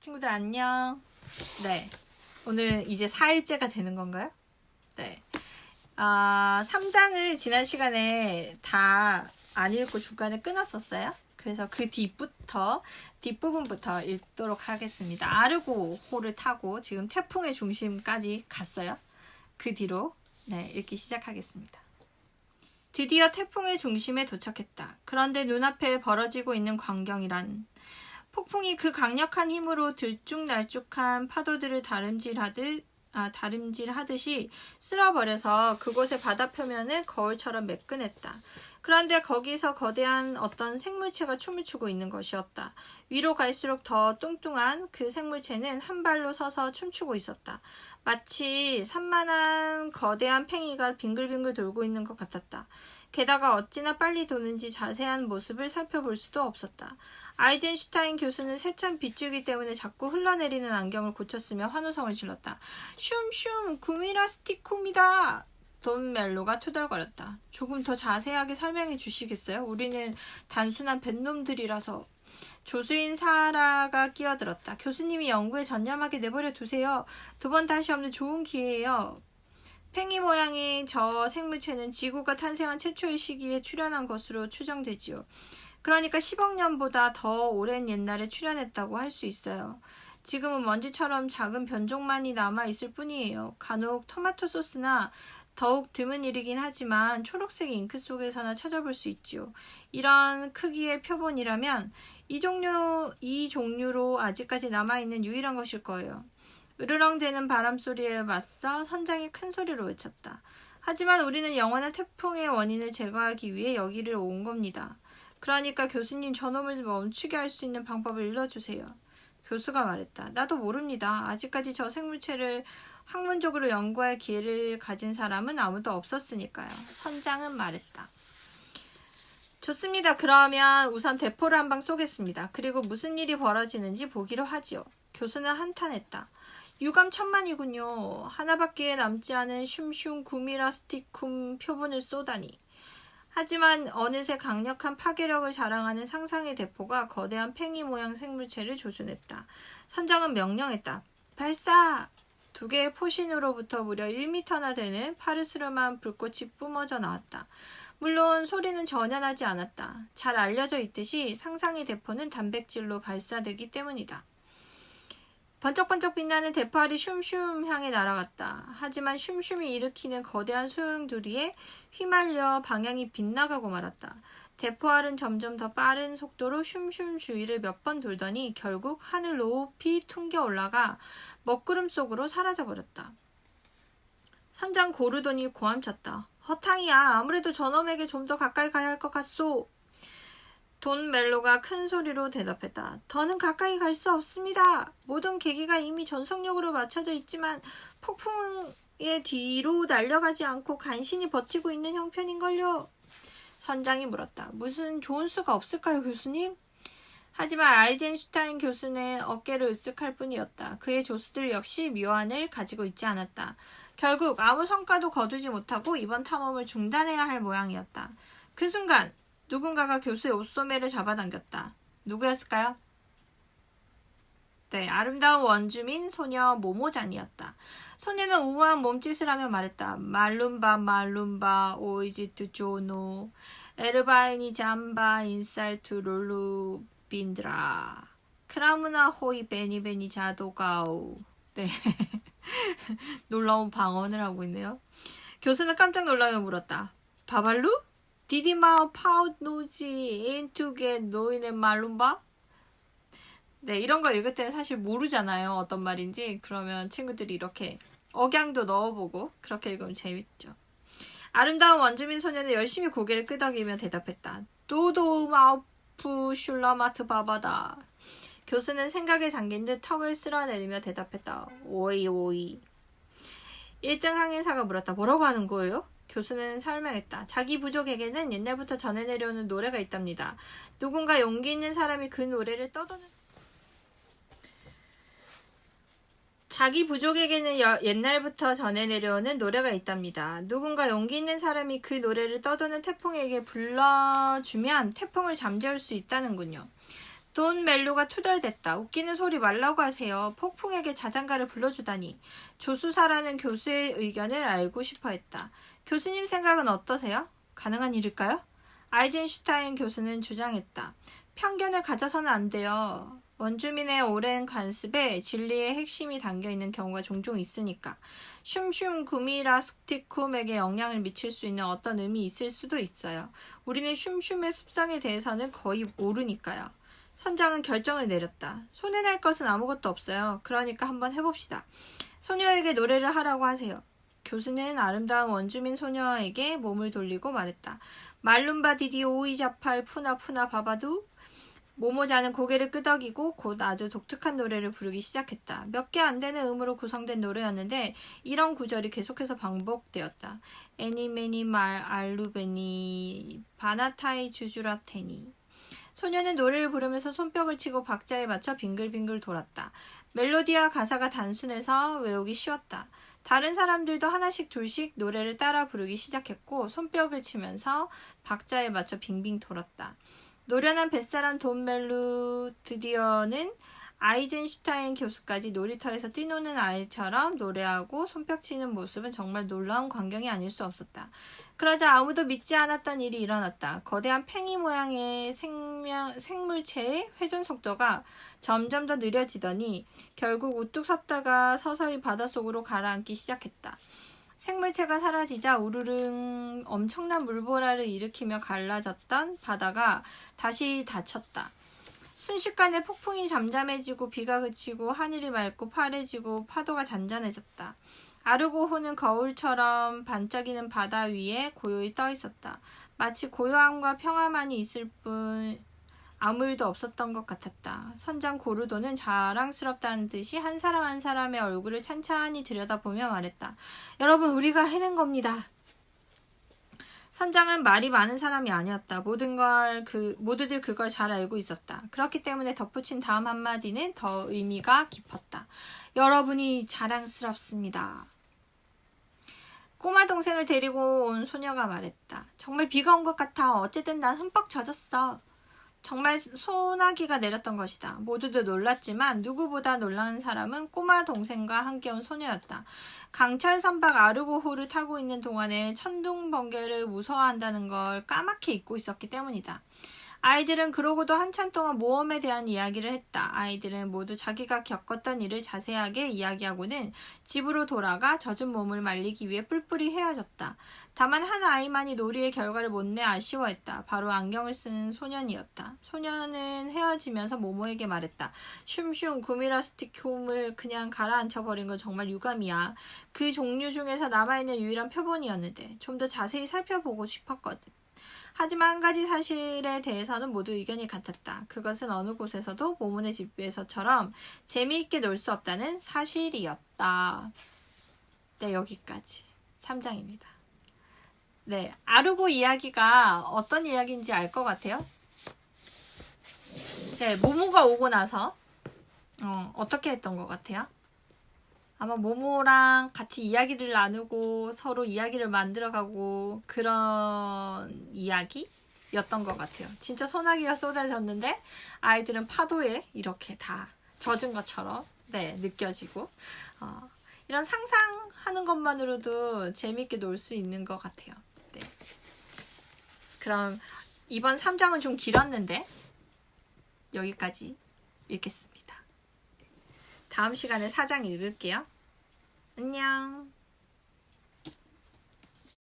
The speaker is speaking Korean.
친구들 안녕. 네, 오늘 이제 4일째가 되는 건가요? 네. 3장을 지난 시간에 다 안 읽고 중간에 끊었었어요. 그래서 그 뒷부분부터 읽도록 하겠습니다. 아르고호를 타고 지금 태풍의 중심까지 갔어요. 그 뒤로 읽기 시작하겠습니다. 드디어 태풍의 중심에 도착했다. 그런데 눈앞에 벌어지고 있는 광경이란 폭풍이 그 강력한 힘으로 들쭉날쭉한 파도들을 다림질하듯이 쓸어버려서 그곳의 바다 표면을 거울처럼 매끈했다. 그런데 거기서 거대한 어떤 생물체가 춤을 추고 있는 것이었다. 위로 갈수록 더 뚱뚱한 그 생물체는 한 발로 서서 춤추고 있었다. 마치 산만한 거대한 팽이가 빙글빙글 돌고 있는 것 같았다. 게다가 어찌나 빨리 도는지 자세한 모습을 살펴볼 수도 없었다. 아이젠슈타인 교수는 세찬 빗줄기 때문에 자꾸 흘러내리는 안경을 고쳤으며 환호성을 질렀다. 슝슝 구미라스티쿰이다. 돈 멜로가 투덜거렸다. 조금 더 자세하게 설명해 주시겠어요? 우리는 단순한 뱃놈들이라서. 조수인 사라가 끼어들었다. 교수님이 연구에 전념하게 내버려 두세요. 두 번 다시 없는 좋은 기회예요. 팽이 모양의 저 생물체는 지구가 탄생한 최초의 시기에 출현한 것으로 추정되지요. 그러니까 10억 년보다 더 오랜 옛날에 출현했다고 할 수 있어요. 지금은 먼지처럼 작은 변종만이 남아있을 뿐이에요. 간혹 토마토 소스나 더욱 드문 일이긴 하지만 초록색 잉크 속에서나 찾아볼 수 있지요. 이런 크기의 표본이라면 이 종류로 아직까지 남아있는 유일한 것일 거예요. 으르렁대는 바람소리에 맞서 선장이 큰 소리로 외쳤다. 하지만 우리는 영원한 태풍의 원인을 제거하기 위해 여기를 온 겁니다. 그러니까 교수님 저놈을 멈추게 할 수 있는 방법을 일러주세요. 교수가 말했다. 나도 모릅니다. 아직까지 저 생물체를 학문적으로 연구할 기회를 가진 사람은 아무도 없었으니까요. 선장은 말했다. 좋습니다. 그러면 우선 대포를 한 방 쏘겠습니다. 그리고 무슨 일이 벌어지는지 보기로 하지요. 교수는 한탄했다. 유감천만이군요. 하나밖에 남지 않은 슝슝 구미라스티쿰 표본을 쏘다니. 하지만 어느새 강력한 파괴력을 자랑하는 상상의 대포가 거대한 팽이 모양 생물체를 조준했다. 선장은 명령했다. 발사! 두 개의 포신으로부터 무려 1m나 되는 파르스름한 불꽃이 뿜어져 나왔다. 물론 소리는 전혀 나지 않았다. 잘 알려져 있듯이 상상의 대포는 단백질로 발사되기 때문이다. 번쩍번쩍 빛나는 대포알이 슝슝 향해 날아갔다. 하지만 슝슝이 일으키는 거대한 소용돌이에 휘말려 방향이 빗나가고 말았다. 대포알은 점점 더 빠른 속도로 슝슝 주위를 몇 번 돌더니 결국 하늘 높이 퉁겨 올라가 먹구름 속으로 사라져버렸다. 선장 고르더니 고함쳤다. 허탕이야. 아무래도 저놈에게 좀 더 가까이 가야 할 것 같소. 돈 멜로가 큰 소리로 대답했다. 더는 가까이 갈 수 없습니다. 모든 계기가 이미 전속력으로 맞춰져 있지만 폭풍의 뒤로 날려가지 않고 간신히 버티고 있는 형편인걸요. 선장이 물었다. 무슨 좋은 수가 없을까요, 교수님? 하지만 아이젠슈타인 교수는 어깨를 으쓱할 뿐이었다. 그의 조수들 역시 묘안을 가지고 있지 않았다. 결국 아무 성과도 거두지 못하고 이번 탐험을 중단해야 할 모양이었다. 그 순간 누군가가 교수의 옷소매를 잡아당겼다. 누구였을까요? 네, 아름다운 원주민 소녀 모모잔이었다. 소녀는 우아한 몸짓을 하며 말했다. 말룸바 오이지트 조노 에르바이니 잠바 인살투 롤루 빈드라 크라무나 호이 베니베니 자도가우. 네, 놀라운 방언을 하고 있네요. 교수는 깜짝 놀라며 물었다. 바발루? 디디마 파우노지 인투게 노인의 말룸바? 네, 이런 거 읽을 때는 사실 모르잖아요. 어떤 말인지. 그러면 친구들이 이렇게 억양도 넣어보고 그렇게 읽으면 재밌죠. 아름다운 원주민 소녀는 열심히 고개를 끄덕이며 대답했다. 도도 마우프 슐라마트 바바다. 교수는 생각에 잠긴 듯 턱을 쓸어내리며 대답했다. 오이. 1등 항해사가 물었다. 뭐라고 하는 거예요? 교수는 설명했다. 자기 부족에게는 옛날부터 전해 내려오는 노래가 있답니다. 누군가 용기 있는 사람이 그 노래를 떠도는 자기 부족에게는 옛날부터 전해 내려오는 노래가 있답니다. 누군가 용기 있는 사람이 그 노래를 떠도는 태풍에게 불러주면 태풍을 잠재울 수 있다는군요. 돈 멜로가 투덜댔다. 웃기는 소리 말라고 하세요. 폭풍에게 자장가를 불러주다니. 조수사라는 교수의 의견을 알고 싶어 했다. 교수님 생각은 어떠세요? 가능한 일일까요? 아이젠슈타인 교수는 주장했다. 편견을 가져서는 안 돼요. 원주민의 오랜 관습에 진리의 핵심이 담겨있는 경우가 종종 있으니까. 슘슘 구미라스티쿰에게 영향을 미칠 수 있는 어떤 의미 있을 수도 있어요. 우리는 슘슘의 습성에 대해서는 거의 모르니까요. 선장은 결정을 내렸다. 손해날 것은 아무것도 없어요. 그러니까 한번 해봅시다. 소녀에게 노래를 하라고 하세요. 교수는 아름다운 원주민 소녀에게 몸을 돌리고 말했다. 말룸바 디디 오이자팔 푸나 푸나 바바두. 모모자는 고개를 끄덕이고 곧 아주 독특한 노래를 부르기 시작했다. 몇 개 안 되는 음으로 구성된 노래였는데 이런 구절이 계속해서 반복되었다. 애니메니 말 알루베니 바나타이 주주라테니. 소녀는 노래를 부르면서 손뼉을 치고 박자에 맞춰 빙글빙글 돌았다. 멜로디와 가사가 단순해서 외우기 쉬웠다. 다른 사람들도 하나씩 둘씩 노래를 따라 부르기 시작했고 손뼉을 치면서 박자에 맞춰 빙빙 돌았다. 노련한 뱃사람 돈 멜로 드디어는 아이젠슈타인 교수까지 놀이터에서 뛰노는 아이처럼 노래하고 손뼉치는 모습은 정말 놀라운 광경이 아닐 수 없었다. 그러자 아무도 믿지 않았던 일이 일어났다. 거대한 팽이 모양의 생물체의 회전 속도가 점점 더 느려지더니 결국 우뚝 섰다가 서서히 바닷속으로 가라앉기 시작했다. 생물체가 사라지자 우르릉 엄청난 물보라를 일으키며 갈라졌던 바다가 다시 닫혔다. 순식간에 폭풍이 잠잠해지고 비가 그치고 하늘이 맑고 파래지고 파도가 잔잔해졌다. 아르고호는 거울처럼 반짝이는 바다 위에 고요히 떠 있었다. 마치 고요함과 평화만이 있을 뿐 아무 일도 없었던 것 같았다. 선장 고르도는 자랑스럽다는 듯이 한 사람 한 사람의 얼굴을 찬찬히 들여다보며 말했다. 여러분, 우리가 해낸 겁니다. 선장은 말이 많은 사람이 아니었다. 모두들 그걸 잘 알고 있었다. 그렇기 때문에 덧붙인 다음 한마디는 더 의미가 깊었다. 여러분이 자랑스럽습니다. 꼬마 동생을 데리고 온 소녀가 말했다. 정말 비가 온 것 같아. 어쨌든 난 흠뻑 젖었어. 정말 소나기가 내렸던 것이다. 모두들 놀랐지만 누구보다 놀란 사람은 꼬마 동생과 함께 온 소녀였다. 강철 선박 아르고호를 타고 있는 동안에 천둥 번개를 무서워한다는 걸 까맣게 잊고 있었기 때문이다. 아이들은 그러고도 한참 동안 모험에 대한 이야기를 했다. 아이들은 모두 자기가 겪었던 일을 자세하게 이야기하고는 집으로 돌아가 젖은 몸을 말리기 위해 뿔뿔이 헤어졌다. 다만 한 아이만이 놀이의 결과를 못 내 아쉬워했다. 바로 안경을 쓴 소년이었다. 소년은 헤어지면서 모모에게 말했다. 슘슘 구미라스티쿰을 그냥 가라앉혀버린 건 정말 유감이야. 그 종류 중에서 남아있는 유일한 표본이었는데 좀 더 자세히 살펴보고 싶었거든. 하지만 한 가지 사실에 대해서는 모두 의견이 같았다. 그것은 어느 곳에서도 모모네 집에서처럼 재미있게 놀 수 없다는 사실이었다. 네, 여기까지 3장입니다. 네, 아르고 이야기가 어떤 이야기인지 알 것 같아요? 네, 모모가 오고 나서 어떻게 했던 것 같아요? 아마 모모랑 같이 이야기를 나누고 서로 이야기를 만들어가고 그런 이야기였던 것 같아요. 진짜 소나기가 쏟아졌는데 아이들은 파도에 이렇게 다 젖은 것처럼 느껴지고 이런 상상하는 것만으로도 재밌게 놀 수 있는 것 같아요. 네. 그럼 이번 3장은 좀 길었는데 여기까지 읽겠습니다. 다음 시간에 4장 읽을게요. 안녕.